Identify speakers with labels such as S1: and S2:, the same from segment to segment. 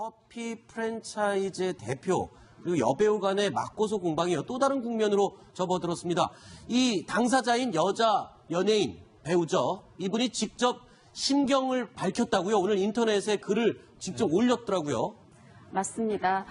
S1: 커피 프랜차이즈 대표 그리고 여배우 간의 맞고소 공방이 또 다른 국면으로 접어들었습니다. 이 당사자인 여자 연예인 배우죠. 이분이 직접 심경을 밝혔다고요. 오늘 인터넷에 글을 직접 올렸더라고요.
S2: 맞습니다.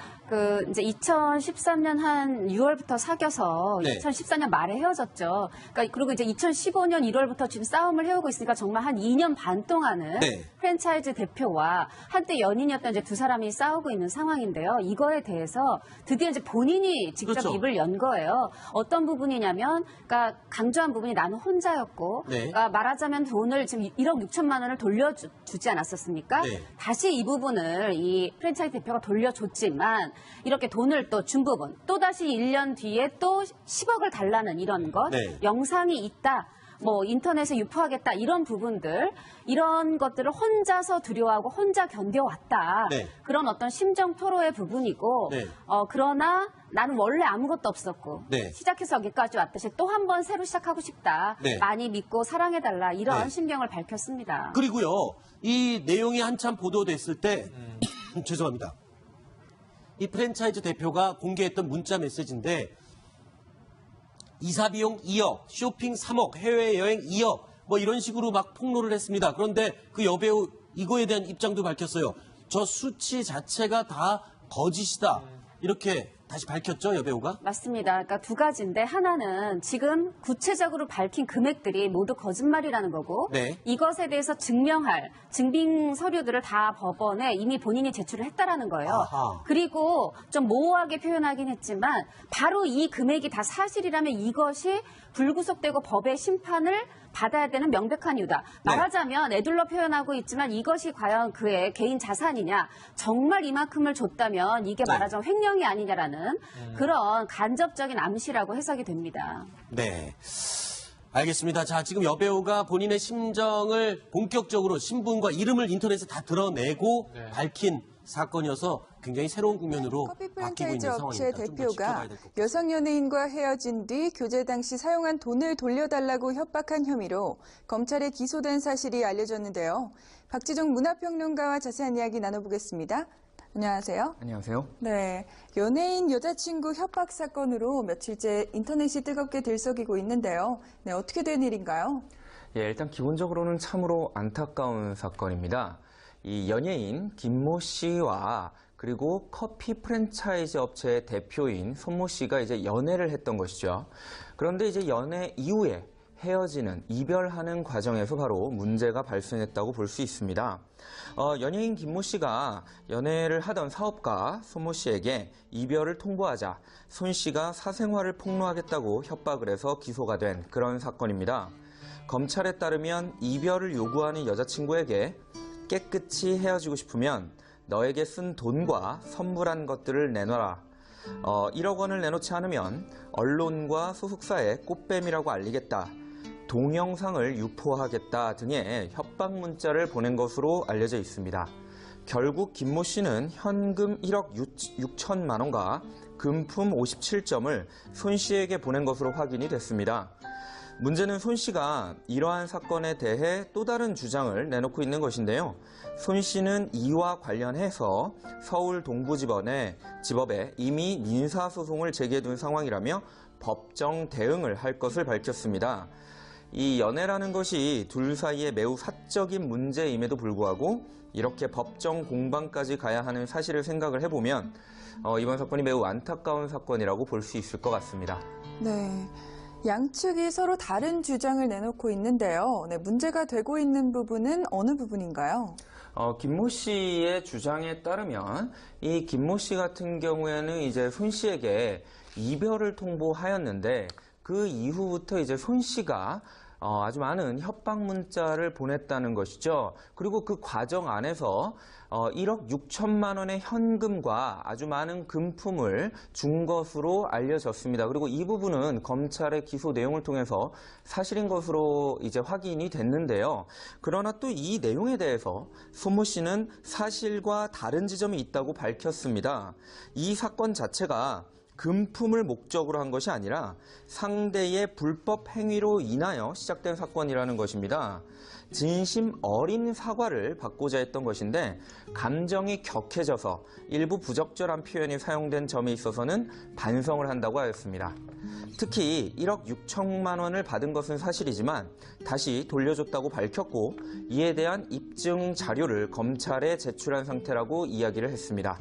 S2: 이제 2013년 한 6월부터 사귀어서
S1: 네.
S2: 2014년 말에 헤어졌죠. 그리고 이제 2015년 1월부터 지금 싸움을 해오고 있으니까 정말 한 2년 반 동안은
S1: 네.
S2: 프랜차이즈 대표와 한때 연인이었던 이제 두 사람이 싸우고 있는 상황인데요. 이거에 대해서 드디어 이제 본인이 직접
S1: 그렇죠.
S2: 입을 연 거예요. 어떤 부분이냐면, 그러니까 강조한 부분이 나는 혼자였고,
S1: 네.
S2: 그러니까 말하자면 돈을 지금 1억 6천만 원을 돌려주지 않았었습니까?
S1: 네.
S2: 다시 이 부분을 이 프랜차이즈 대표가 돌려줬지만 이렇게 돈을 또 준 부분 또다시 1년 뒤에 또 10억을 달라는 이런 것
S1: 네.
S2: 영상이 있다. 뭐 인터넷에 유포하겠다 이런 부분들 이런 것들을 혼자서 두려워하고 혼자 견뎌왔다.
S1: 네.
S2: 그런 어떤 심정 토로의 부분이고
S1: 네.
S2: 그러나 나는 원래 아무것도 없었고
S1: 네.
S2: 시작해서 여기까지 왔듯이 또 한 번 새로 시작하고 싶다.
S1: 네.
S2: 많이 믿고 사랑해달라 이런
S1: 네.
S2: 심경을 밝혔습니다.
S1: 그리고요, 이 내용이 한참 보도됐을 때, 죄송합니다. 이 프랜차이즈 대표가 공개했던 문자 메시지인데, 이사비용 2억, 쇼핑 3억, 해외여행 2억, 뭐 이런 식으로 막 폭로를 했습니다. 그런데 그 여배우 이거에 대한 입장도 밝혔어요. 저 수치 자체가 다 거짓이다. 이렇게 다시 밝혔죠, 여배우가?
S2: 맞습니다. 그러니까 두 가지인데 하나는 지금 구체적으로 밝힌 금액들이 모두 거짓말이라는 거고
S1: 네.
S2: 이것에 대해서 증명할 증빙 서류들을 다 법원에 이미 본인이 제출을 했다라는 거예요.
S1: 아하.
S2: 그리고 좀 모호하게 표현하긴 했지만 바로 이 금액이 다 사실이라면 이것이 불구속되고 법의 심판을 받아야 되는 명백한 이유다.
S1: 네.
S2: 말하자면 애둘러 표현하고 있지만 이것이 과연 그의 개인 자산이냐. 정말 이만큼을 줬다면 이게
S1: 네.
S2: 말하자면 횡령이 아니냐라는 그런 간접적인 암시라고 해석이 됩니다.
S1: 네. 알겠습니다. 자, 지금 여배우가 본인의 심정을 본격적으로 신분과 이름을 인터넷에 다 드러내고 밝힌 사건이어서 굉장히 새로운 국면으로
S3: 커피
S1: 바뀌고 있는
S3: 프랜차이즈 업체
S1: 상황입니다. 좀더 지켜봐야
S3: 대표가
S1: 될 것 같아요.
S3: 여성 연예인과 헤어진 뒤 교제 당시 사용한 돈을 돌려달라고 협박한 혐의로 검찰에 기소된 사실이 알려졌는데요. 박지종 문화평론가와 자세한 이야기 나눠보겠습니다. 안녕하세요.
S4: 안녕하세요.
S3: 네, 연예인 여자친구 협박 사건으로 며칠째 인터넷이 뜨겁게 들썩이고 있는데요. 네, 어떻게 된 일인가요?
S4: 예, 일단 기본적으로는 참으로 안타까운 사건입니다. 이 연예인 김모 씨와 그리고 커피 프랜차이즈 업체의 대표인 손모 씨가 이제 연애를 했던 것이죠. 그런데 이제 연애 이후에 헤어지는, 이별하는 과정에서 바로 문제가 발생했다고 볼 수 있습니다. 연예인 김모 씨가 연애를 하던 사업가 손모 씨에게 이별을 통보하자 손 씨가 사생활을 폭로하겠다고 협박을 해서 기소가 된 그런 사건입니다. 검찰에 따르면 이별을 요구하는 여자친구에게 깨끗이 헤어지고 싶으면 너에게 쓴 돈과 선물한 것들을 내놔라. 1억 원을 내놓지 않으면 언론과 소속사에 꽃뱀이라고 알리겠다. 동영상을 유포하겠다 등의 협박 문자를 보낸 것으로 알려져 있습니다. 결국 김모 씨는 현금 1억 6천만 원과 금품 57점을 손 씨에게 보낸 것으로 확인이 됐습니다. 문제는 손 씨가 이러한 사건에 대해 또 다른 주장을 내놓고 있는 것인데요. 손 씨는 이와 관련해서 서울 동부지법에 이미 민사소송을 제기해둔 상황이라며 법정 대응을 할 것을 밝혔습니다. 이 연애라는 것이 둘 사이에 매우 사적인 문제임에도 불구하고 이렇게 법정 공방까지 가야 하는 사실을 생각을 해보면 이번 사건이 매우 안타까운 사건이라고 볼 수 있을 것 같습니다.
S3: 네. 양측이 서로 다른 주장을 내놓고 있는데요. 네, 문제가 되고 있는 부분은 어느 부분인가요?
S4: 김모 씨의 주장에 따르면 이 김모 씨 같은 경우에는 이제 손 씨에게 이별을 통보하였는데 그 이후부터 이제 손 씨가 아주 많은 협박 문자를 보냈다는 것이죠. 그리고 그 과정 안에서 1억 6천만 원의 현금과 아주 많은 금품을 준 것으로 알려졌습니다. 그리고 이 부분은 검찰의 기소 내용을 통해서 사실인 것으로 이제 확인이 됐는데요. 그러나 또 이 내용에 대해서 손모 씨는 사실과 다른 지점이 있다고 밝혔습니다. 이 사건 자체가 금품을 목적으로 한 것이 아니라 상대의 불법 행위로 인하여 시작된 사건이라는 것입니다. 진심 어린 사과를 받고자 했던 것인데 감정이 격해져서 일부 부적절한 표현이 사용된 점에 있어서는 반성을 한다고 하였습니다. 특히 1억 6천만 원을 받은 것은 사실이지만 다시 돌려줬다고 밝혔고 이에 대한 입증 자료를 검찰에 제출한 상태라고 이야기를 했습니다.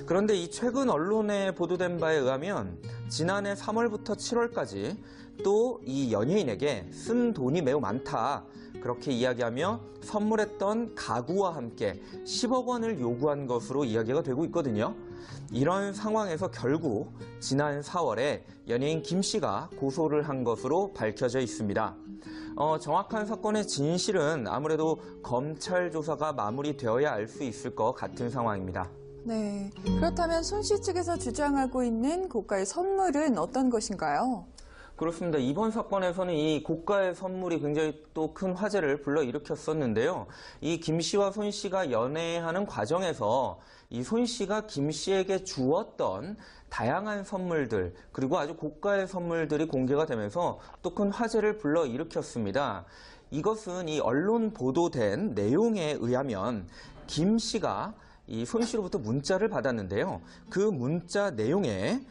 S4: 그런데 이 최근 언론에 보도된 바에 의하면 지난해 3월부터 7월까지 또 이 연예인에게 쓴 돈이 매우 많다, 그렇게 이야기하며 선물했던 가구와 함께 10억 원을 요구한 것으로 이야기가 되고 있거든요. 이런 상황에서 결국 지난 4월에 연예인 김 씨가 고소를 한 것으로 밝혀져 있습니다. 정확한 사건의 진실은 아무래도 검찰 조사가 마무리되어야 알 수 있을 것 같은 상황입니다.
S3: 네. 그렇다면 손 씨 측에서 주장하고 있는 고가의 선물은 어떤 것인가요?
S4: 그렇습니다. 이번 사건에서는 이 고가의 선물이 굉장히 또 큰 화제를 불러일으켰었는데요. 이 김 씨와 손 씨가 연애하는 과정에서 이 손 씨가 김 씨에게 주었던 다양한 선물들, 그리고 아주 고가의 선물들이 공개가 되면서 또 큰 화제를 불러일으켰습니다. 이것은 이 언론 보도된 내용에 의하면 김 씨가 이 손 씨로부터 문자를 받았는데요. 그 문자 내용에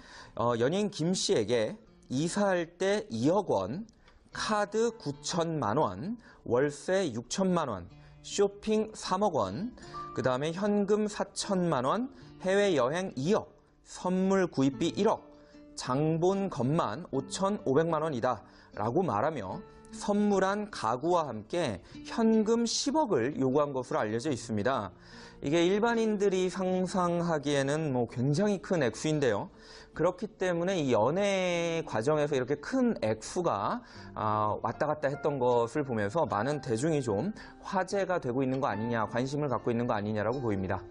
S4: 연예인 김 씨에게 이사할 때 2억 원, 카드 9천만 원, 월세 6천만 원, 쇼핑 3억 원, 그 다음에 현금 4천만 원, 해외여행 2억, 선물 구입비 1억, 장본 것만 5,500만 원이다 라고 말하며 선물한 가구와 함께 현금 10억을 요구한 것으로 알려져 있습니다. 이게 일반인들이 상상하기에는 굉장히 큰 액수인데요. 그렇기 때문에 이 연애 과정에서 이렇게 큰 액수가 왔다 갔다 했던 것을 보면서 많은 대중이 좀 화제가 되고 있는 거 아니냐, 관심을 갖고 있는 거 아니냐라고 보입니다.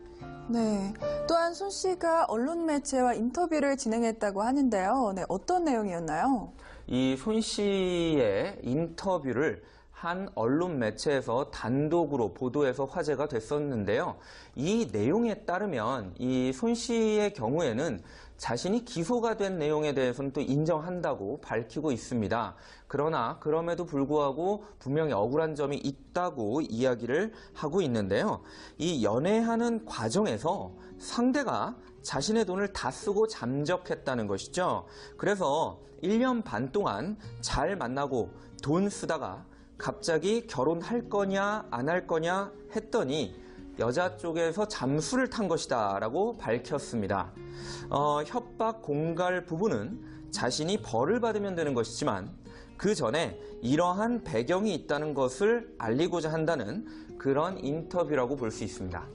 S3: 네. 또한 손 씨가 언론 매체와 인터뷰를 진행했다고 하는데요. 네, 어떤 내용이었나요?
S4: 이 손 씨의 인터뷰를 한 언론 매체에서 단독으로 보도해서 화제가 됐었는데요. 이 내용에 따르면 이 손 씨의 경우에는 자신이 기소가 된 내용에 대해서는 또 인정한다고 밝히고 있습니다. 그러나 그럼에도 불구하고 분명히 억울한 점이 있다고 이야기를 하고 있는데요. 이 연애하는 과정에서 상대가 자신의 돈을 다 쓰고 잠적했다는 것이죠. 그래서 1년 반 동안 잘 만나고 돈 쓰다가 갑자기 결혼할 거냐 안 할 거냐 했더니 여자 쪽에서 잠수를 탄 것이다 라고 밝혔습니다. 협박 공갈 부분은 자신이 벌을 받으면 되는 것이지만 그 전에 이러한 배경이 있다는 것을 알리고자 한다는 그런 인터뷰라고 볼 수 있습니다.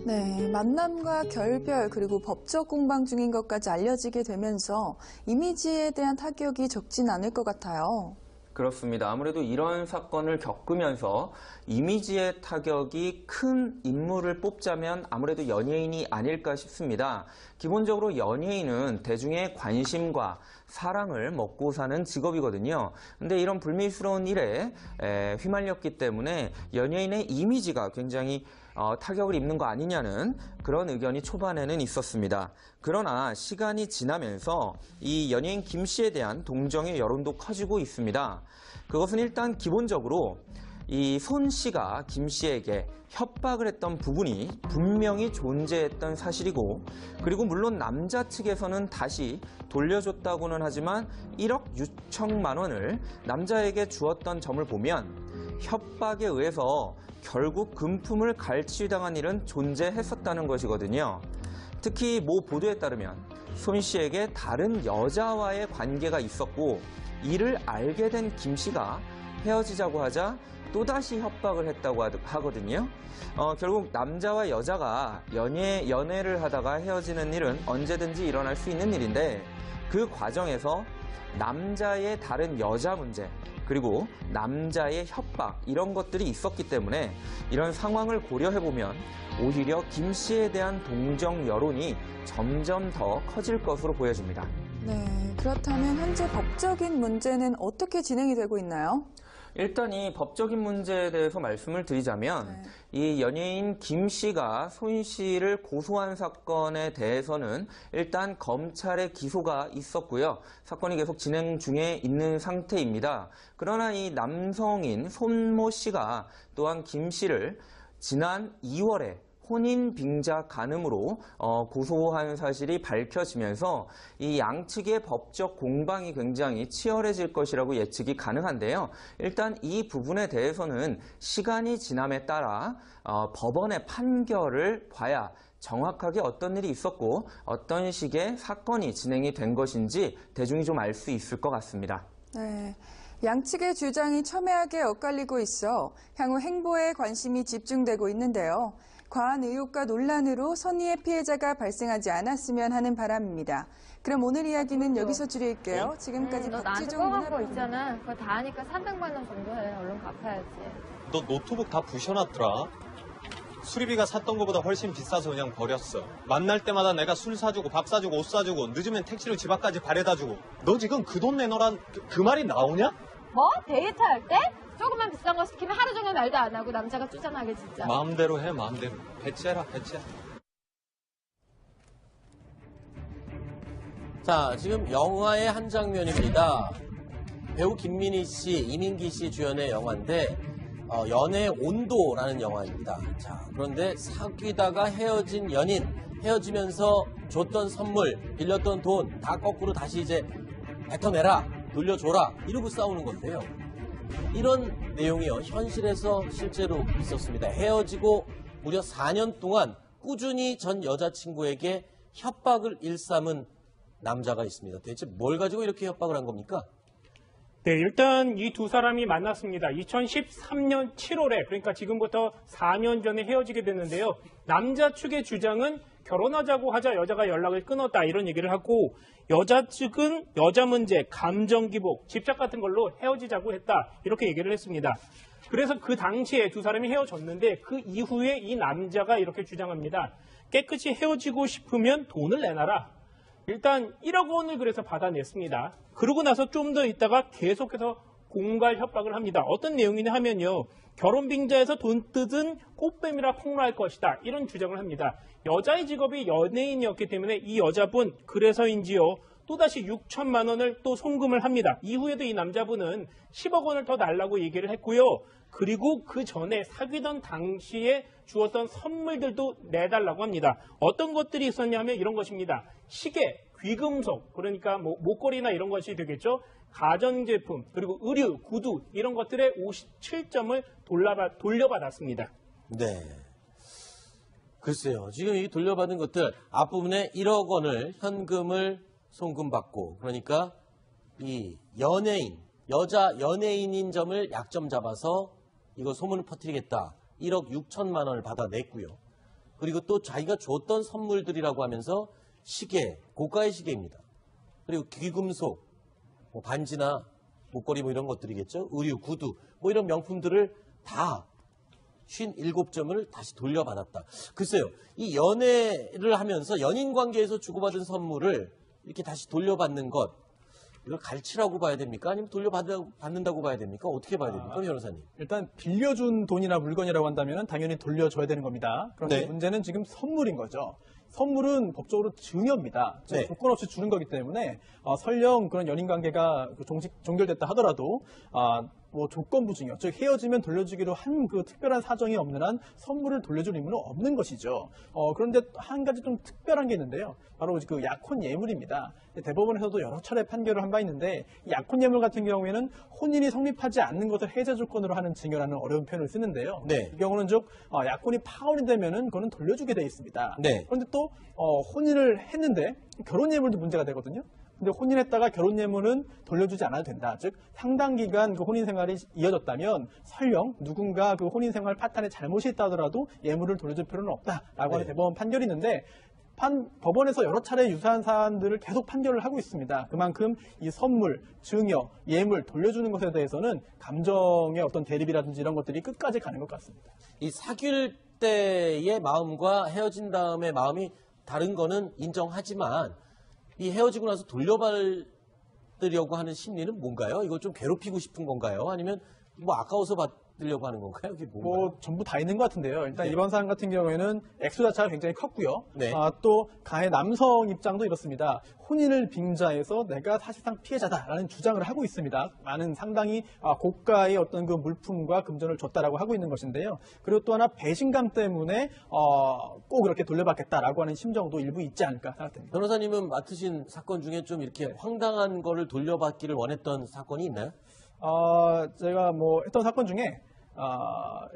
S3: 네, 만남과 결별 그리고 법적 공방 중인 것까지 알려지게 되면서 이미지에 대한 타격이 적진 않을 것 같아요.
S4: 그렇습니다. 아무래도 이런 사건을 겪으면서 이미지의 타격이 큰 인물을 뽑자면 아무래도 연예인이 아닐까 싶습니다. 기본적으로 연예인은 대중의 관심과 사랑을 먹고 사는 직업이거든요. 근데 이런 불미스러운 일에 휘말렸기 때문에 연예인의 이미지가 굉장히 타격을 입는 거 아니냐는 그런 의견이 초반에는 있었습니다. 그러나 시간이 지나면서 이 연예인 김 씨에 대한 동정의 여론도 커지고 있습니다. 그것은 일단 기본적으로 이 손 씨가 김 씨에게 협박을 했던 부분이 분명히 존재했던 사실이고, 그리고 물론 남자 측에서는 다시 돌려줬다고는 하지만 1억 6천만 원을 남자에게 주었던 점을 보면 협박에 의해서 결국 금품을 갈취당한 일은 존재했었다는 것이거든요. 특히 모 보도에 따르면 손 씨에게 다른 여자와의 관계가 있었고 이를 알게 된 김 씨가 헤어지자고 하자 또다시 협박을 했다고 하거든요. 결국 남자와 여자가 연애를 하다가 헤어지는 일은 언제든지 일어날 수 있는 일인데 그 과정에서 남자의 다른 여자 문제, 그리고 남자의 협박, 이런 것들이 있었기 때문에 이런 상황을 고려해보면 오히려 김 씨에 대한 동정 여론이 점점 더 커질 것으로 보여집니다.
S3: 네, 그렇다면 현재 법적인 문제는 어떻게 진행이 되고 있나요?
S4: 일단 이 법적인 문제에 대해서 말씀을 드리자면 이 연예인 김 씨가 손 씨를 고소한 사건에 대해서는 일단 검찰의 기소가 있었고요. 사건이 계속 진행 중에 있는 상태입니다. 그러나 이 남성인 손모 씨가 또한 김 씨를 지난 2월에 혼인 빙자 간음으로 고소한 사실이 밝혀지면서 이 양측의 법적 공방이 굉장히 치열해질 것이라고 예측이 가능한데요. 일단 이 부분에 대해서는 시간이 지남에 따라 법원의 판결을 봐야 정확하게 어떤 일이 있었고 어떤 식의 사건이 진행이 된 것인지 대중이 좀 알 수 있을 것 같습니다.
S3: 네. 양측의 주장이 첨예하게 엇갈리고 있어 향후 행보에 관심이 집중되고 있는데요. 과한 의혹과 논란으로 선의의 피해자가 발생하지 않았으면 하는 바람입니다. 그럼 오늘 이야기는 여기서 줄일게요. 지금까지
S2: 너 나한테
S3: 박지종
S2: 꺼간 거
S3: 문화평론가.
S2: 있잖아. 그거 다 하니까 300만 원 정도 해. 얼른 갚아야지.
S5: 너 노트북 다 부셔놨더라. 수리비가 샀던 것보다 훨씬 비싸서 그냥 버렸어. 만날 때마다 내가 술 사주고 밥 사주고 옷 사주고 늦으면 택시로 집 앞까지 바래다주고. 너 지금 그 돈 내놓으란 그 말이 나오냐?
S2: 뭐? 데이트할 때? 조금만 비싼 거 시키면 하루 종일 말도 안 하고 남자가 쭈잔하게 진짜.
S5: 마음대로 해 마음대로. 배째라 배째.
S1: 자, 지금 영화의 한 장면입니다. 배우 김민희 씨, 이민기 씨 주연의 영화인데 연애의 온도라는 영화입니다. 자, 그런데 사귀다가 헤어진 연인, 헤어지면서 줬던 선물, 빌렸던 돈 다 거꾸로 다시 이제 뱉어내라, 돌려줘라 이러고 싸우는 건데요. 이런 내용이요, 현실에서 실제로 있었습니다. 헤어지고 무려 4년 동안 꾸준히 전 여자친구에게 협박을 일삼은 남자가 있습니다. 대체 뭘 가지고 이렇게 협박을 한 겁니까?
S6: 네, 일단 이 두 사람이 만났습니다. 2013년 7월에, 그러니까 지금부터 4년 전에 헤어지게 됐는데요. 남자 측의 주장은 결혼하자고 하자 여자가 연락을 끊었다 이런 얘기를 하고, 여자 측은 여자 문제, 감정 기복, 집착 같은 걸로 헤어지자고 했다 이렇게 얘기를 했습니다. 그래서 그 당시에 두 사람이 헤어졌는데 그 이후에 이 남자가 이렇게 주장합니다. 깨끗이 헤어지고 싶으면 돈을 내놔라. 일단 1억 원을 그래서 받아냈습니다. 그러고 나서 좀 더 있다가 계속해서 공갈 협박을 합니다. 어떤 내용이냐 하면요. 결혼 빙자에서 돈 뜯은 꽃뱀이라 폭로할 것이다. 이런 주장을 합니다. 여자의 직업이 연예인이었기 때문에 이 여자분 그래서인지요. 또다시 6천만 원을 또 송금을 합니다. 이후에도 이 남자분은 10억 원을 더 달라고 얘기를 했고요. 그리고 그 전에 사귀던 당시에 주었던 선물들도 내달라고 합니다. 어떤 것들이 있었냐 하면 이런 것입니다. 시계, 귀금속, 그러니까 뭐 목걸이나 이런 것이 되겠죠. 가전제품, 그리고 의류, 구두 이런 것들의 57점을 돌려받았습니다.
S1: 네. 글쎄요. 지금 이 돌려받은 것들 앞부분에 1억 원을 현금을 송금받고, 그러니까 이 연예인, 여자 연예인인 점을 약점 잡아서 이거 소문을 퍼뜨리겠다. 1억 6천만 원을 받아냈고요. 그리고 또 자기가 줬던 선물들이라고 하면서 시계, 고가의 시계입니다. 그리고 귀금속, 뭐 반지나 목걸이 뭐 이런 것들이겠죠. 의류, 구두 뭐 이런 명품들을 다 57점을 다시 돌려받았다. 글쎄요. 이 연애를 하면서 연인 관계에서 주고받은 선물을 이렇게 다시 돌려받는 것, 이걸 갈치라고 봐야 됩니까? 아니면 돌려받는다고 봐야 됩니까? 어떻게 봐야 됩니까, 변호사님?
S7: 일단 빌려준 돈이나 물건이라고 한다면 당연히 돌려줘야 되는 겁니다. 그런데
S1: 네.
S7: 문제는 지금 선물인 거죠. 선물은 법적으로 증여입니다.
S1: 네.
S7: 조건 없이 주는 거기 때문에 설령 그런 연인 관계가 종결됐다 하더라도 뭐 조건부 증여, 즉 헤어지면 돌려주기로 한 그 특별한 사정이 없는 한 선물을 돌려줄 의무는 없는 것이죠. 그런데 한 가지 좀 특별한 게 있는데요. 바로 그 약혼 예물입니다. 대법원에서도 여러 차례 판결을 한 바 있는데 이 약혼 예물 같은 경우에는 혼인이 성립하지 않는 것을 해제 조건으로 하는 증여라는 어려운 표현을 쓰는데요.
S1: 네.
S7: 이 경우는 즉 약혼이 파혼이 되면은 그거는 돌려주게 돼 있습니다.
S1: 네.
S7: 그런데 또 혼인을 했는데 결혼 예물도 문제가 되거든요. 근데 혼인했다가 결혼 예물은 돌려주지 않아도 된다. 즉 상당 기간 그 혼인 생활이 이어졌다면 설령 누군가 그 혼인 생활 파탄에 잘못이 있다 하더라도 예물을 돌려줄 필요는 없다라고 하는
S1: 네.
S7: 대법원 판결이 있는데 법원에서 여러 차례 유사한 사안들을 계속 판결을 하고 있습니다. 그만큼 이 선물, 증여, 예물 돌려주는 것에 대해서는 감정의 어떤 대립이라든지 이런 것들이 끝까지 가는 것 같습니다.
S1: 이 사귈 때의 마음과 헤어진 다음의 마음이 다른 거는 인정하지만 이 헤어지고 나서 돌려받으려고 하는 심리는 뭔가요? 이거 좀 괴롭히고 싶은 건가요? 아니면 뭐 아까워서 받으려고 하는 건가요? 이게 뭔가요?
S7: 뭐 전부 다 있는 것 같은데요. 일단
S1: 네.
S7: 이번 사안 같은 경우에는 액수 자체가 굉장히 컸고요.
S1: 네.
S7: 또 가해 남성 입장도 이렇습니다. 혼인을 빙자해서 내가 사실상 피해자다라는 주장을 하고 있습니다. 많은 상당히 고가의 어떤 그 물품과 금전을 줬다라고 하고 있는 것인데요. 그리고 또 하나 배신감 때문에 꼭 이렇게 돌려받겠다라고 하는 심정도 일부 있지 않을까 생각됩니다.
S1: 변호사님은 맡으신 사건 중에 좀 이렇게 황당한 거를 돌려받기를 원했던 사건이 있나요?
S7: 제가 뭐 했던 사건 중에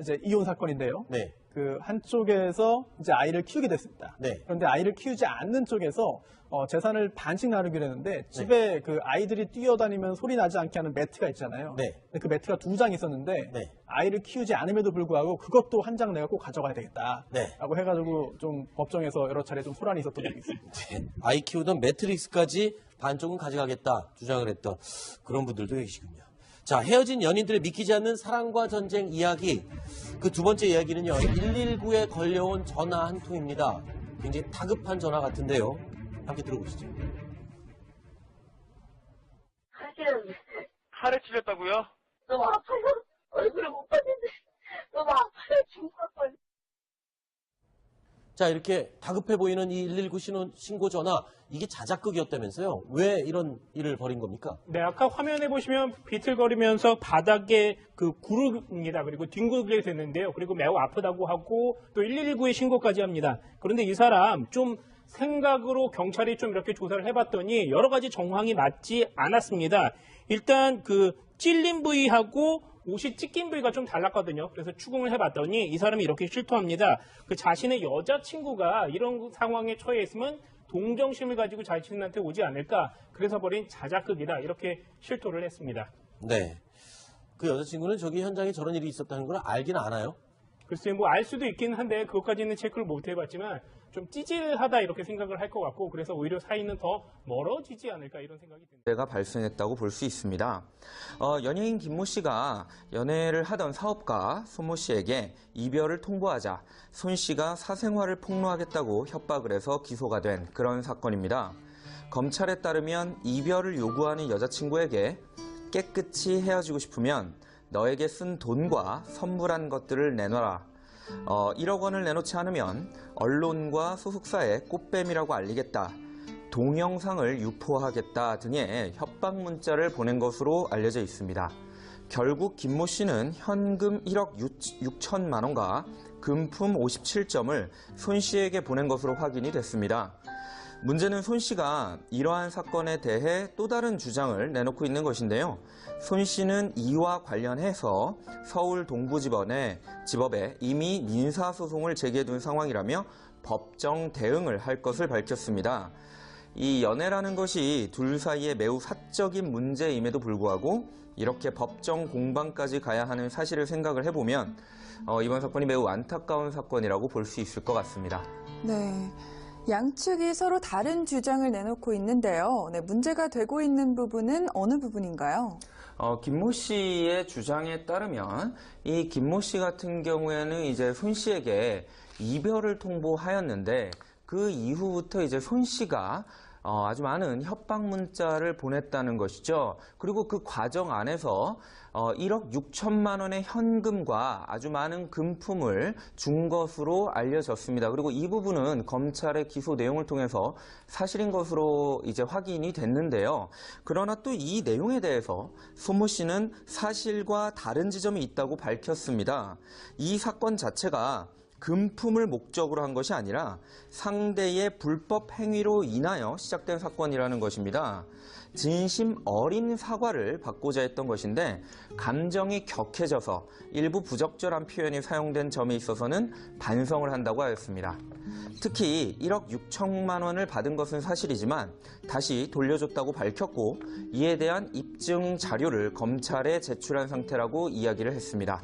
S7: 이제 이혼 사건인데요.
S1: 네.
S7: 그 한쪽에서 이제 아이를 키우게 됐습니다.
S1: 네.
S7: 그런데 아이를 키우지 않는 쪽에서 재산을 반씩 나누기로 했는데 집에 그 아이들이 뛰어다니면 소리 나지 않게 하는 매트가 있잖아요.
S1: 네.
S7: 근데 그 매트가 2장 있었는데
S1: 네.
S7: 아이를 키우지 않음에도 불구하고 그것도 한 장 내가 꼭 가져가야 되겠다.
S1: 네.
S7: 라고 해가지고 좀 법정에서 여러 차례 좀 소란이 있었던 적이 있습니다.
S1: 아이 키우던 매트릭스까지 반쪽은 가져가겠다 주장을 했던 그런 분들도 계시군요. 자, 헤어진 연인들을 믿기지 않는 사랑과 전쟁 이야기. 그 두 번째 이야기는요, 119에 걸려온 전화 한 통입니다. 굉장히 다급한 전화 같은데요. 함께 들어보시죠.
S8: 칼에 찔렸다고요?
S9: 너무 아파요. 얼굴을 못 봤는데 너무 아파요. 죽을 뻔.
S1: 자, 이렇게 다급해 보이는 이 119 신고 전화, 이게 자작극이었다면서요? 왜 이런 일을 벌인 겁니까?
S6: 네, 아까 화면에 보시면 비틀거리면서 바닥에 그 구릅니다. 그리고 뒹굴게 됐는데요. 그리고 매우 아프다고 하고 또 119에 신고까지 합니다. 그런데 이 사람 좀 생각으로 경찰이 좀 이렇게 조사를 해봤더니 여러 가지 정황이 맞지 않았습니다. 일단 그 찔린 부위하고 옷이 찢긴 부위가 좀 달랐거든요. 그래서 추궁을 해봤더니 이 사람이 이렇게 실토합니다. 그 자신의 여자친구가 이런 상황에 처해 있으면 동정심을 가지고 자신한테 오지 않을까. 그래서 벌인 자작극이다. 이렇게 실토를 했습니다.
S1: 네. 그 여자친구는 저기 현장에 저런 일이 있었다는 걸 알긴 아나요?
S6: 글쎄요, 뭐 알 수도 있긴 한데 그것까지는 체크를 못 해봤지만 좀 찌질하다 이렇게 생각을 할 것 같고 그래서 오히려 사이는 더 멀어지지 않을까 이런 생각이 듭니다.
S4: 문제가 발생했다고 볼 수 있습니다. 연예인 김모 씨가 연애를 하던 사업가 손모 씨에게 이별을 통보하자 손 씨가 사생활을 폭로하겠다고 협박을 해서 기소가 된 그런 사건입니다. 검찰에 따르면 이별을 요구하는 여자친구에게 깨끗이 헤어지고 싶으면 너에게 쓴 돈과 선물한 것들을 내놔라. 1억 원을 내놓지 않으면 언론과 소속사에 꽃뱀이라고 알리겠다. 동영상을 유포하겠다 등의 협박 문자를 보낸 것으로 알려져 있습니다. 결국 김모 씨는 현금 1억 6천만 원과 금품 57점을 손 씨에게 보낸 것으로 확인이 됐습니다. 문제는 손 씨가 이러한 사건에 대해 또 다른 주장을 내놓고 있는 것인데요. 손 씨는 이와 관련해서 서울 동부지법에 이미 민사소송을 제기해둔 상황이라며 법정 대응을 할 것을 밝혔습니다. 이 연애라는 것이 둘 사이에 매우 사적인 문제임에도 불구하고 이렇게 법정 공방까지 가야 하는 사실을 생각을 해보면 이번 사건이 매우 안타까운 사건이라고 볼 수 있을 것 같습니다.
S3: 네. 양측이 서로 다른 주장을 내놓고 있는데요. 네, 문제가 되고 있는 부분은 어느 부분인가요?
S4: 김모 씨의 주장에 따르면 이 김모 씨 같은 경우에는 이제 손 씨에게 이별을 통보하였는데 그 이후부터 이제 손 씨가 아주 많은 협박 문자를 보냈다는 것이죠. 그리고 그 과정 안에서 1억 6천만 원의 현금과 아주 많은 금품을 준 것으로 알려졌습니다. 그리고 이 부분은 검찰의 기소 내용을 통해서 사실인 것으로 이제 확인이 됐는데요. 그러나 또 이 내용에 대해서 손모 씨는 사실과 다른 지점이 있다고 밝혔습니다. 이 사건 자체가 금품을 목적으로 한 것이 아니라 상대의 불법 행위로 인하여 시작된 사건이라는 것입니다. 진심 어린 사과를 받고자 했던 것인데 감정이 격해져서 일부 부적절한 표현이 사용된 점에 있어서는 반성을 한다고 하였습니다. 특히 1억 6천만 원을 받은 것은 사실이지만 다시 돌려줬다고 밝혔고 이에 대한 입증 자료를 검찰에 제출한 상태라고 이야기를 했습니다.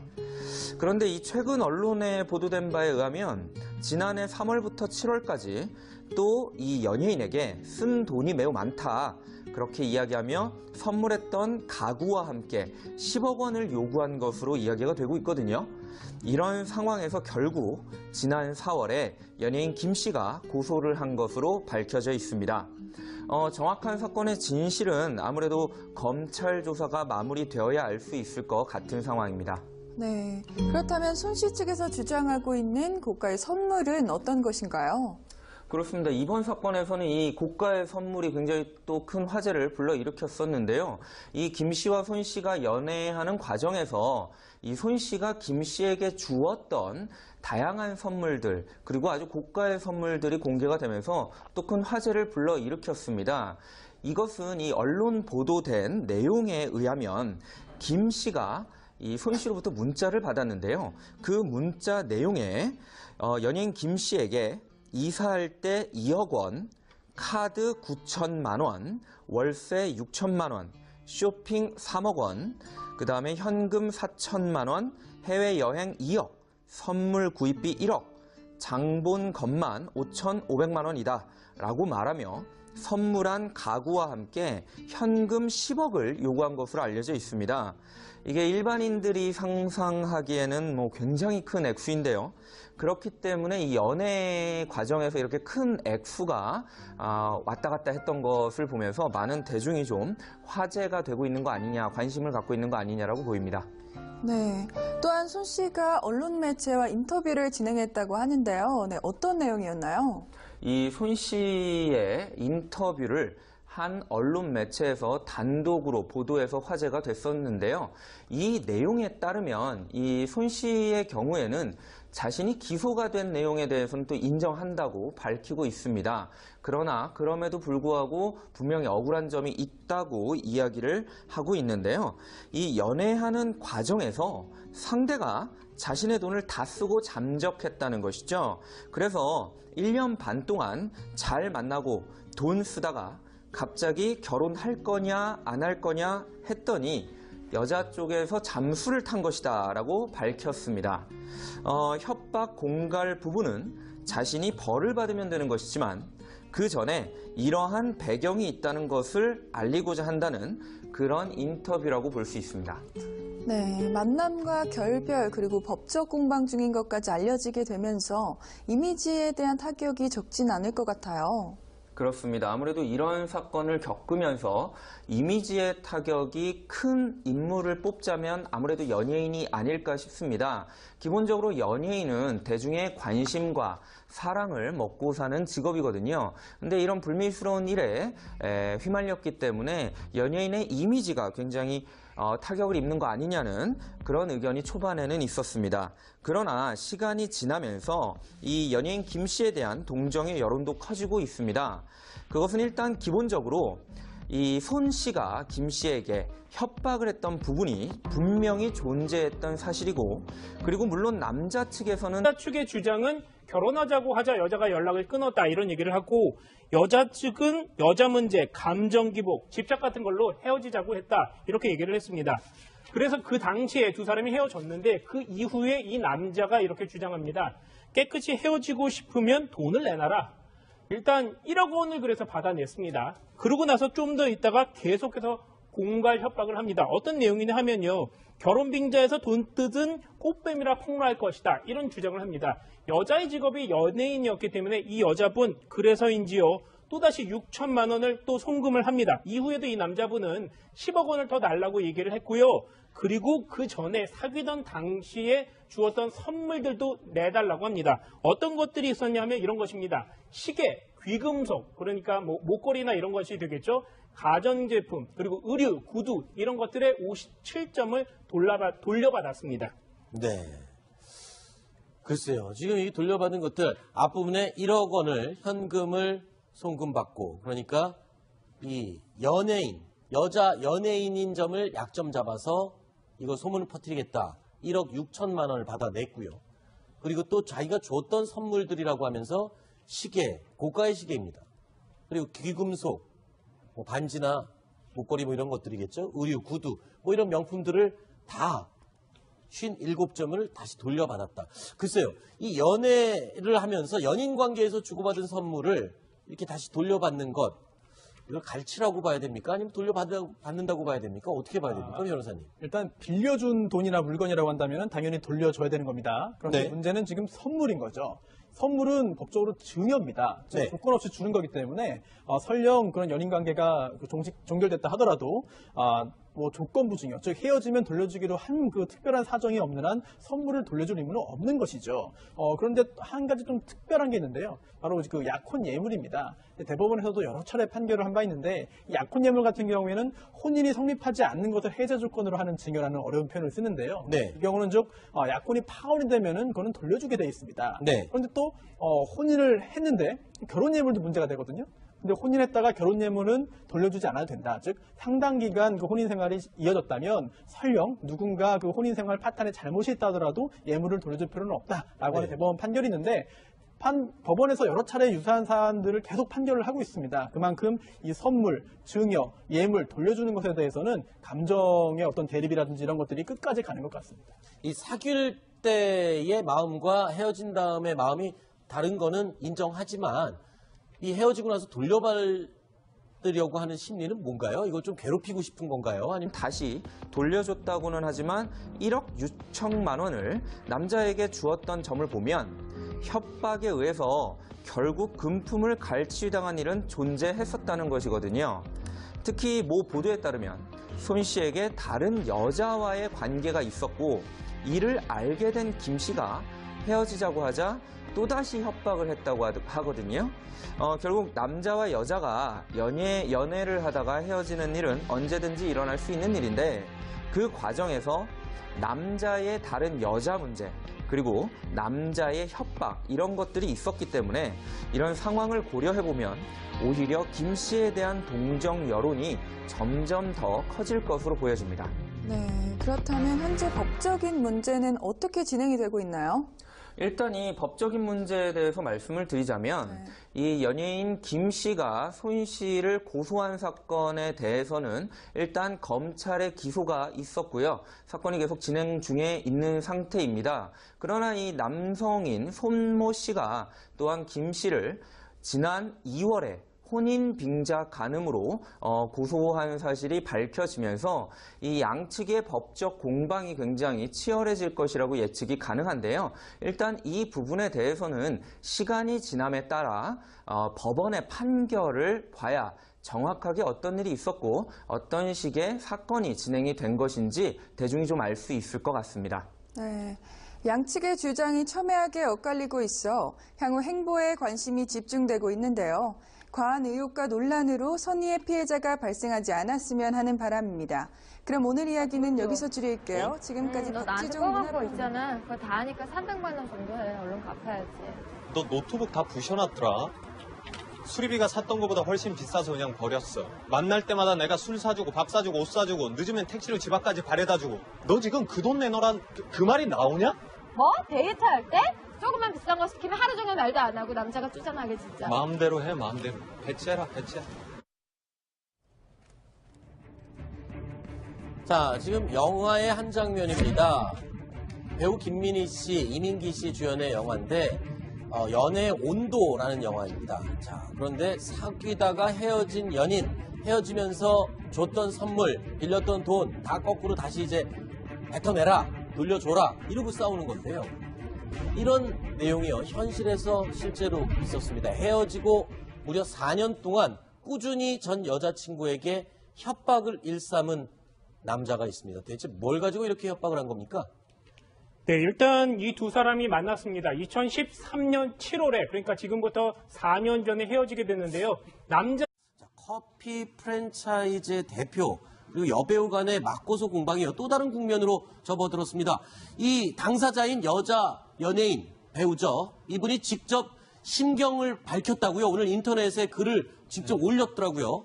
S4: 그런데 이 최근 언론에 보도된 바에 의하면 지난해 3월부터 7월까지 또 이 연예인에게 쓴 돈이 매우 많다. 그렇게 이야기하며 선물했던 가구와 함께 10억 원을 요구한 것으로 이야기가 되고 있거든요. 이런 상황에서 결국 지난 4월에 연예인 김 씨가 고소를 한 것으로 밝혀져 있습니다. 정확한 사건의 진실은 아무래도 검찰 조사가 마무리되어야 알 수 있을 것 같은 상황입니다.
S3: 네. 그렇다면 손 씨 측에서 주장하고 있는 고가의 선물은 어떤 것인가요?
S4: 그렇습니다. 이번 사건에서는 이 고가의 선물이 굉장히 또 큰 화제를 불러일으켰었는데요. 이 김 씨와 손 씨가 연애하는 과정에서 이 손 씨가 김 씨에게 주었던 다양한 선물들, 그리고 아주 고가의 선물들이 공개가 되면서 또 큰 화제를 불러일으켰습니다. 이것은 이 언론 보도된 내용에 의하면 김 씨가 이 손 씨로부터 문자를 받았는데요. 그 문자 내용에 연예인 김 씨에게 이사할 때 2억 원, 카드 9천만 원, 월세 6천만 원, 쇼핑 3억 원, 그 다음에 현금 4천만 원, 해외여행 2억, 선물 구입비 1억, 장본 것만 5,500만 원이다 라고 말하며 선물한 가구와 함께 현금 10억을 요구한 것으로 알려져 있습니다. 이게 일반인들이 상상하기에는 굉장히 큰 액수인데요. 그렇기 때문에 이 연애 과정에서 이렇게 큰 액수가 왔다 갔다 했던 것을 보면서 많은 대중이 좀 화제가 되고 있는 거 아니냐, 관심을 갖고 있는 거 아니냐라고 보입니다.
S3: 네. 또한 손 씨가 언론 매체와 인터뷰를 진행했다고 하는데요. 네, 어떤 내용이었나요?
S4: 이 손 씨의 인터뷰를 한 언론 매체에서 단독으로 보도해서 화제가 됐었는데요. 이 내용에 따르면 이 손 씨의 경우에는 자신이 기소가 된 내용에 대해서는 또 인정한다고 밝히고 있습니다. 그러나 그럼에도 불구하고 분명히 억울한 점이 있다고 이야기를 하고 있는데요. 이 연애하는 과정에서 상대가 자신의 돈을 다 쓰고 잠적했다는 것이죠. 그래서 1년 반 동안 잘 만나고 돈 쓰다가 갑자기 결혼할 거냐 안 할 거냐 했더니 여자 쪽에서 잠수를 탄 것이다 라고 밝혔습니다. 협박 공갈 부분은 자신이 벌을 받으면 되는 것이지만 그 전에 이러한 배경이 있다는 것을 알리고자 한다는 그런 인터뷰라고 볼 수 있습니다.
S3: 네, 만남과 결별 그리고 법적 공방 중인 것까지 알려지게 되면서 이미지에 대한 타격이 적진 않을 것 같아요.
S4: 그렇습니다. 아무래도 이런 사건을 겪으면서 이미지의 타격이 큰 인물을 뽑자면 아무래도 연예인이 아닐까 싶습니다. 기본적으로 연예인은 대중의 관심과 사랑을 먹고 사는 직업이거든요. 근데 이런 불미스러운 일에 휘말렸기 때문에 연예인의 이미지가 굉장히 타격을 입는 거 아니냐는 그런 의견이 초반에는 있었습니다. 그러나 시간이 지나면서 이 연예인 김 씨에 대한 동정의 여론도 커지고 있습니다. 그것은 일단 기본적으로 이 손 씨가 김 씨에게 협박을 했던 부분이 분명히 존재했던 사실이고, 그리고 물론 남자 측에서는
S6: 남자 측의 주장은 결혼하자고 하자 여자가 연락을 끊었다 이런 얘기를 하고, 여자 측은 여자 문제, 감정 기복, 집착 같은 걸로 헤어지자고 했다 이렇게 얘기를 했습니다. 그래서 그 당시에 두 사람이 헤어졌는데 그 이후에 이 남자가 이렇게 주장합니다. 깨끗이 헤어지고 싶으면 돈을 내놔라. 일단 1억 원을 그래서 받아냈습니다. 그러고 나서 좀 더 있다가 계속해서 공갈 협박을 합니다. 어떤 내용이냐 하면요. 결혼 빙자에서 돈 뜯은 꽃뱀이라 폭로할 것이다. 이런 주장을 합니다. 여자의 직업이 연예인이었기 때문에 이 여자분 그래서인지요. 또다시 6천만 원을 또 송금을 합니다. 이후에도 이 남자분은 10억 원을 더 달라고 얘기를 했고요. 그리고 그 전에 사귀던 당시에 주었던 선물들도 내달라고 합니다. 어떤 것들이 있었냐 하면 이런 것입니다. 시계, 귀금속, 그러니까 목걸이나 이런 것이 되겠죠. 가전제품, 그리고 의류, 구두 이런 것들의 57점을 돌려받았습니다.
S1: 네. 글쎄요. 지금 이 돌려받은 것들 앞부분에 1억 원을 현금을 송금받고, 그러니까 이 연예인, 여자 연예인인 점을 약점 잡아서 이거 소문을 퍼뜨리겠다. 1억 6천만 원을 받아냈고요. 그리고 또 자기가 줬던 선물들이라고 하면서 시계, 고가의 시계입니다. 그리고 귀금속, 반지나 목걸이 이런 것들이겠죠. 의류, 구두 이런 명품들을 다 57점을 다시 돌려받았다. 글쎄요. 이 연애를 하면서 연인 관계에서 주고받은 선물을 이렇게 다시 돌려받는 것, 이걸 갈치라고 봐야 됩니까? 아니면 돌려받는다고 봐야 됩니까? 어떻게 봐야 됩니까, 변호사님?
S7: 일단 빌려준 돈이나 물건이라고 한다면 당연히 돌려줘야 되는 겁니다. 그런데
S1: 네.
S7: 문제는 지금 선물인 거죠. 선물은 법적으로 증여입니다. 즉
S1: 네.
S7: 조건 없이 주는 거기 때문에 설령 그런 연인 관계가 종결됐다 하더라도 뭐 조건부 증여, 즉 헤어지면 돌려주기로 한 그 특별한 사정이 없는 한 선물을 돌려줄 의무는 없는 것이죠. 그런데 한 가지 좀 특별한 게 있는데요. 바로 그 약혼 예물입니다. 대법원에서도 여러 차례 판결을 한 바 있는데 이 약혼 예물 같은 경우에는 혼인이 성립하지 않는 것을 해제 조건으로 하는 증여라는 어려운 표현을 쓰는데요.
S1: 네.
S7: 이 경우는 즉 약혼이 파혼이 되면은 그거는 돌려주게 돼 있습니다.
S1: 네.
S7: 그런데 또 혼인을 했는데 결혼 예물도 문제가 되거든요. 근데 혼인했다가 결혼 예물은 돌려주지 않아도 된다. 즉 상당 기간 그 혼인 생활이 이어졌다면 설령 누군가 그 혼인 생활 파탄에 잘못이 있다 하더라도 예물을 돌려줄 필요는 없다라고 하는 대법원 판결이 있는데 법원에서 여러 차례 유사한 사안들을 계속 판결을 하고 있습니다. 그만큼 이 선물, 증여, 예물 돌려주는 것에 대해서는 감정의 어떤 대립이라든지 이런 것들이 끝까지 가는 것 같습니다.
S1: 이 사귈 때의 마음과 헤어진 다음의 마음이 다른 거는 인정하지만 이 헤어지고 나서 돌려받으려고 하는 심리는 뭔가요? 이걸 좀 괴롭히고 싶은 건가요? 아니면
S4: 다시 돌려줬다고는 하지만 1억 6천만 원을 남자에게 주었던 점을 보면 협박에 의해서 결국 금품을 갈취당한 일은 존재했었다는 것이거든요. 특히 모 보도에 따르면 손 씨에게 다른 여자와의 관계가 있었고 이를 알게 된 김 씨가 헤어지자고 하자 또다시 협박을 했다고 하거든요. 결국 남자와 여자가 연애를 하다가 헤어지는 일은 언제든지 일어날 수 있는 일인데 그 과정에서 남자의 다른 여자 문제 그리고 남자의 협박 이런 것들이 있었기 때문에 이런 상황을 고려해보면 오히려 김 씨에 대한 동정 여론이 점점 더 커질 것으로 보여집니다.
S3: 네, 그렇다면 현재 법적인 문제는 어떻게 진행이 되고 있나요?
S4: 일단 이 법적인 문제에 대해서 말씀을 드리자면 이 연예인 김 씨가 손 씨를 고소한 사건에 대해서는 일단 검찰의 기소가 있었고요. 사건이 계속 진행 중에 있는 상태입니다. 그러나 이 남성인 손모 씨가 또한 김 씨를 지난 2월에 혼인 빙자 간음으로 고소한 사실이 밝혀지면서 이 양측의 법적 공방이 굉장히 치열해질 것이라고 예측이 가능한데요. 일단 이 부분에 대해서는 시간이 지남에 따라 법원의 판결을 봐야 정확하게 어떤 일이 있었고 어떤 식의 사건이 진행이 된 것인지 대중이 좀 알 수 있을 것 같습니다.
S3: 네. 양측의 주장이 첨예하게 엇갈리고 있어 향후 행보에 관심이 집중되고 있는데요. 과한 의혹과 논란으로 선의의 피해자가 발생하지 않았으면 하는 바람입니다. 그럼 오늘 이야기는 여기서 줄일게요. 지금까지
S8: 너 나한테
S3: 박지종
S8: 꿔간 거
S3: 문화평론가.
S8: 있잖아. 그거 다 하니까 300만 원 정도 해. 얼른 갚아야지.
S5: 너 노트북 다 부셔놨더라. 수리비가 샀던 것보다 훨씬 비싸서 그냥 버렸어. 만날 때마다 내가 술 사주고 밥 사주고 옷 사주고 늦으면 택시로 집 앞까지 바래다주고. 너 지금 그 돈 내놓으란 그 말이 나오냐?
S8: 뭐? 데이트할 때? 조금만 비싼 거 시키면 하루 종일 말도 안 하고 남자가 쪼잔하게 진짜.
S5: 마음대로 해, 마음대로. 배치해라, 배치해.
S1: 자, 지금 영화의 한 장면입니다. 배우 김민희 씨, 이민기 씨 주연의 영화인데 연애의 온도라는 영화입니다. 자, 그런데 사귀다가 헤어진 연인, 헤어지면서 줬던 선물, 빌렸던 돈 다 거꾸로 다시 이제 뱉어내라, 돌려줘라 이러고 싸우는 건데요. 이런 내용이요, 현실에서 실제로 있었습니다. 헤어지고 무려 4년 동안 꾸준히 전 여자친구에게 협박을 일삼은 남자가 있습니다. 대체 뭘 가지고 이렇게 협박을 한 겁니까?
S6: 네, 일단 이 두 사람이 만났습니다. 2013년 7월에, 그러니까 지금부터 4년 전에 헤어지게 됐는데요. 남자
S1: 커피 프랜차이즈 대표 그리고 여배우 간의 맞고소 공방이요, 또 다른 국면으로 접어들었습니다. 이 당사자인 여자 연예인 배우죠. 이분이 직접 심경을 밝혔다고요. 오늘 인터넷에 글을 직접 올렸더라고요.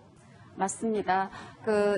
S2: 맞습니다.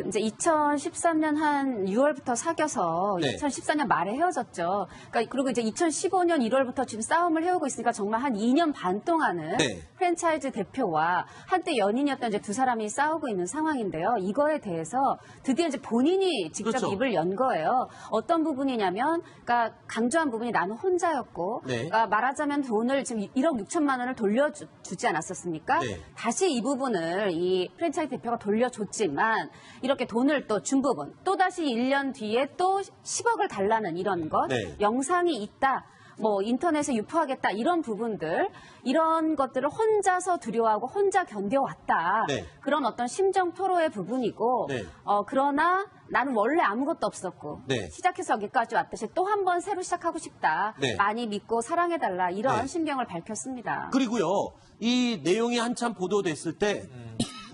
S2: 이제 2013년 한 6월부터 사귀어서
S1: 네.
S2: 2014년 말에 헤어졌죠. 그리고 이제 2015년 1월부터 지금 싸움을 해오고 있으니까 정말 한 2년 반 동안은
S1: 네.
S2: 프랜차이즈 대표와 한때 연인이었던 이제 두 사람이 싸우고 있는 상황인데요. 이거에 대해서 드디어 이제 본인이 직접
S1: 그렇죠.
S2: 입을 연 거예요. 어떤 부분이냐면, 그러니까 강조한 부분이 나는 혼자였고,
S1: 네.
S2: 그러니까 말하자면 돈을 지금 1억 6천만 원을 돌려주지 않았었습니까?
S1: 네.
S2: 다시 이 부분을 이 프랜차이즈 대표가 돌려줬지만 이렇게 돈을 또 준 부분 또다시 1년 뒤에 또 10억을 달라는 이런 것
S1: 네.
S2: 영상이 있다. 뭐 인터넷에 유포하겠다 이런 부분들 이런 것들을 혼자서 두려워하고 혼자 견뎌왔다.
S1: 네.
S2: 그런 어떤 심정 토로의 부분이고
S1: 네.
S2: 그러나 나는 원래 아무것도 없었고
S1: 네.
S2: 시작해서 여기까지 왔듯이 또 한 번 새로 시작하고 싶다.
S1: 네.
S2: 많이 믿고 사랑해달라 이런
S1: 네.
S2: 심경을 밝혔습니다.
S1: 그리고요, 이 내용이 한참 보도됐을 때,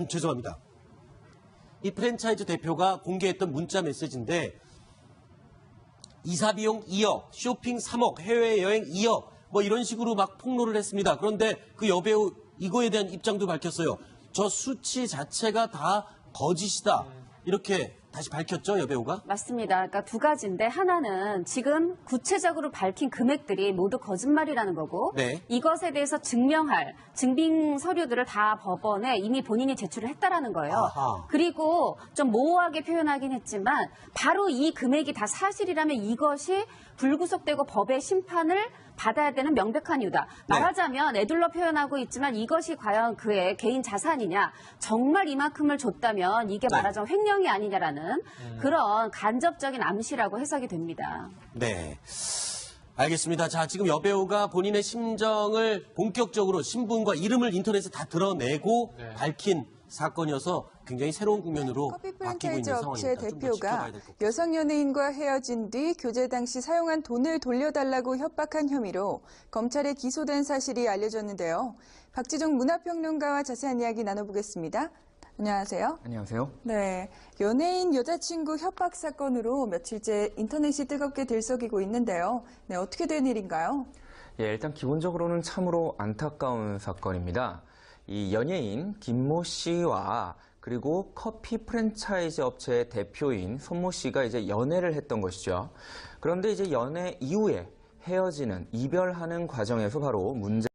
S1: 죄송합니다. 이 프랜차이즈 대표가 공개했던 문자 메시지인데, 이사 비용 2억, 쇼핑 3억, 해외여행 2억, 뭐 이런 식으로 막 폭로를 했습니다. 그런데 그 여배우 이거에 대한 입장도 밝혔어요. 저 수치 자체가 다 거짓이다. 이렇게 다시 밝혔죠, 여배우가?
S2: 맞습니다. 그러니까 두 가지인데 하나는 지금 구체적으로 밝힌 금액들이 모두 거짓말이라는 거고
S1: 네.
S2: 이것에 대해서 증명할 증빙 서류들을 다 법원에 이미 본인이 제출을 했다라는 거예요.
S1: 아하.
S2: 그리고 좀 모호하게 표현하긴 했지만 바로 이 금액이 다 사실이라면 이것이 불구속되고 법의 심판을 받아야 되는 명백한 이유다.
S1: 네.
S2: 말하자면 애둘러 표현하고 있지만 이것이 과연 그의 개인 자산이냐 정말 이만큼을 줬다면 이게
S1: 네.
S2: 말하자면 횡령이 아니냐라는 그런 간접적인 암시라고 해석이 됩니다.
S1: 네. 알겠습니다. 자, 지금 여배우가 본인의 심정을 본격적으로 신분과 이름을 인터넷에 다 드러내고 밝힌 사건이어서 굉장히 새로운 국면으로
S3: 커피
S1: 바뀌고 있는
S3: 프랜차이즈 업체
S1: 상황입니다. 좀더 지켜봐야
S3: 대표가
S1: 될 것 같아요.
S3: 여성 연예인과 헤어진 뒤 교제 당시 사용한 돈을 돌려달라고 협박한 혐의로 검찰에 기소된 사실이 알려졌는데요. 박지종 문화평론가와 자세한 이야기 나눠보겠습니다. 안녕하세요.
S4: 안녕하세요.
S3: 네, 연예인 여자친구 협박 사건으로 며칠째 인터넷이 뜨겁게 들썩이고 있는데요. 네, 어떻게 된 일인가요?
S4: 예, 일단 기본적으로는 참으로 안타까운 사건입니다. 이 연예인 김모 씨와 그리고 커피 프랜차이즈 업체의 대표인 손모 씨가 이제 연애를 했던 것이죠. 그런데 이제 연애 이후에 헤어지는, 이별하는 과정에서 바로 문제가